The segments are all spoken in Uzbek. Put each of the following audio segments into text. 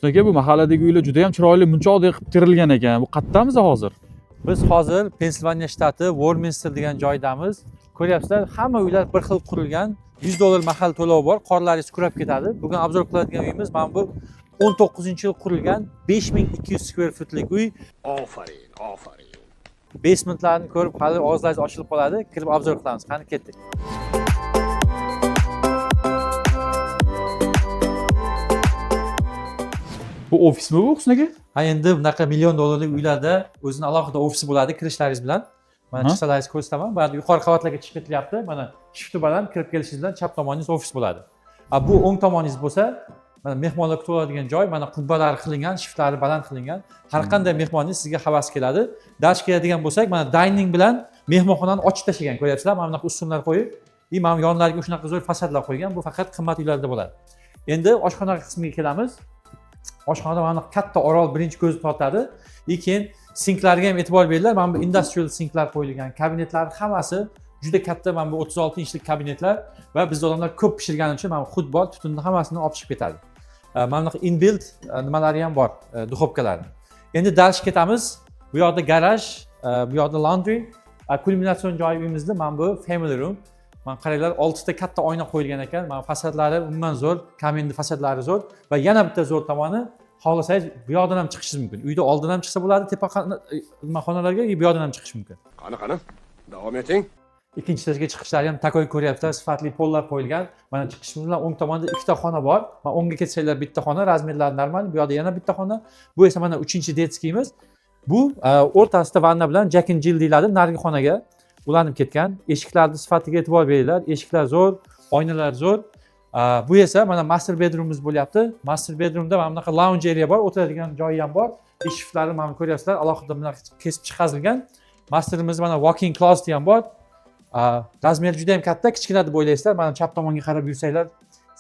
Husn aka, bu mahalladagi uylar juda ham chiroyli munchoqdek qilib terilgan ekan. Bu qayerdamiz hozir? Biz hozir Pensilvaniya shtati Warminster degan joydamiz. Ko'ryapsizlar, hamma uylar bir xil qurilgan. $100 mahal to'lovi bor, qorlaringiz kurab ketadi. Bugun obzor qiladigan uyimiz mana bu 19-yil qurilgan 5200 square footlik uy. Ofarin, ofarin. Basementlarni ko'rib, hali og'izlaringiz ochilib qoladi. Kirib obzor qilamiz. Qani ketdik. Bu ofismi bu Husn aka? Ha, endi bunaqa $1,000,000 uylarda o'zini alohida ofisi bo'ladi kirishlaringiz bilan. Mana chiqsalaringiz ko'rsataman. Bu yerda yuqori qavatlarga chiqib ketilyapti. Mana shifti bilan kirib kelishingiz bilan chap tomoningiz ofis bo'ladi. Bu o'ng tomoningiz bo'lsa, mana mehmonlar kutib oladigan joy, mana qubbalari qilingan, shiftlari baland qilingan. Har qanday mehmonning sizga havas keladi. Dach keladigan bo'lsak, mana dining bilan mehmonxonani ochib tashlagan, ko'ryapsizlar? Mana bunaqa ustunlar qo'yib, mana yonlariga shunaqa zo'r fasadlar qo'ygan. Bu faqat qimmat uylarda bo'ladi. Endi oshxona qismiga kelamiz. Oshxonada mana katta orol birinchi ko'zni tortadi. Keyin sinklarga ham e'tibor beringlar. Mana bu industrial sinklar qo'yilgan. Kabinetlar hammasi juda katta, mana bu 36 inchlik kabinetlar va bizda odamlar ko'p pishirgani uchun mana xudbor tutunni hammasini olib chiqib ketadi. Mana bu inbuilt nimalari ham bor, duxovkalari. Endi dalash ketamiz. Bu yoqda garaj, bu yoqda laundry, kulminatsion joyi uyimizda mana bu family room. Mana qaranglar, 6 ta katta oyna qo'yilgan ekan. Mana fasadlari umuman zo'r, kamenni fasadlari zo'r va yana bitta zo'r tomoni, xohlasangiz bu yoqdan ham chiqishingiz mumkin. Uyda oldin ham chiqsa bo'ladi, tepa xonalarga, bu yoqdan ham chiqish mumkin. Qani, davom eting. Ikkinchi etajga chiqishlari ham takoy ko'ryapsizlar, sifatli pollar qo'yilgan. Mana chiqishimiz bilan o'ng tomonda ikkita xona bor. Mana o'ngga ketsanglar bitta xona, razmerlari normal. Bu yoqda yana bitta xona. Bu esa mana 3-chi detskiyimiz. Bu o'rtasida vanna bilan Jack and Jill deyiladi, narigi xonaga ulanib ketgan. Eshiklarning sifatiga e'tibor beringlar. Eshiklar zo'r, oynalar zo'r. Bu esa mana master bedroomimiz bo'lyapti. Master bedroomda mana bunaqa lounge area bor, o'tiradigan joyi ham bor. Eshiklarni mana ko'ryapsizlar, alohida bunaqa kesib chiqarilgan. Masterimiz mana walk-in closet ham bor. Razmeri juda ham katta, kichkina deb o'ylaysizlar. Mana chap tomonga qarab yursanglar,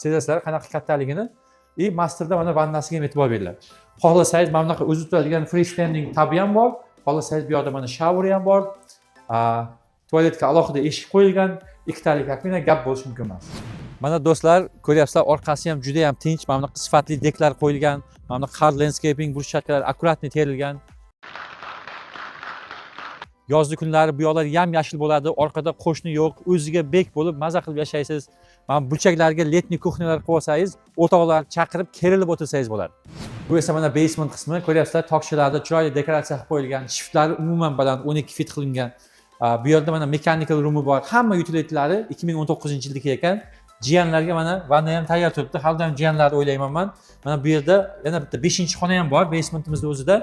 sezasizlar qanaqa kattaligini. Masterda mana vannasiga ham e'tibor beringlar. Xohlasangiz mana bunaqa o'zi turadigan freestanding tabi ham bor. Xohlasangiz bu yoqda mana shower ham bor. Tualetga alohida eshik qo'yilgan, ikkitalik akmina gap bo'lishi mumkin emas. Mana do'stlar, ko'ryapsizlar, orqasi ham juda ham tinch. Mana bunaqa sifatli deklar qo'yilgan, mana bunaqa hard landscaping, burchaklar akkuratni terilgan. Yozgi kunlari bu yoqlar yam-yashil bo'ladi, orqada qo'shni yo'q, o'ziga bek bo'lib maza qilib yashaysiz. Mana burchaklarga letniy kuxnyalar qilib olsangiz, o'toqlarni chaqirib kerilib o'tirsangiz bo'ladi. Bu esa mana basement qismi, ko'ryapsizlar, tokchalarda chiroyli dekoratsiya qilib qo'yilgan, shiftlari umuman baland 12 fit qilingan. Bu yerda mana mechanical room bor. Hamma utilitlari 2019-yildagi ekan. Jiyanlarga mana vanna ham tayyor turibdi. Hali ham jiyanlarni o'ylayman men. Mana bu yerda yana bitta 5-xona ham bor basementimizda o'zida.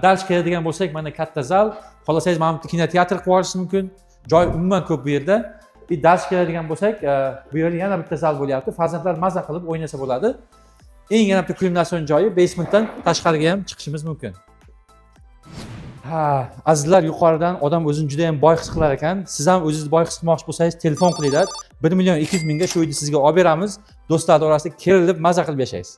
Dalash keladigan bo'lsak, mana katta zal. Xohlasangiz mana bu kinoteatr qilib olishingiz mumkin. Joy umuman ko'p bu yerda. Dalash keladigan bo'lsak, bu yerda yana bitta zal bo'lyapti. Farzandlar maza qilib o'ynasa bo'ladi. Eng yana bitta kulminatsion joyi, basementdan tashqariga ham chiqishimiz mumkin. Azizlar, yuqoridan odam o'zini juda ham boy his qilar ekan. Siz ham o'zingizni boy his qilmoqchi bo'lsangiz, telefon qilinglar. 1,200,000 ga shu uyni sizga olib beramiz. Do'stlar orasida kerilib maza qilib yashaysiz.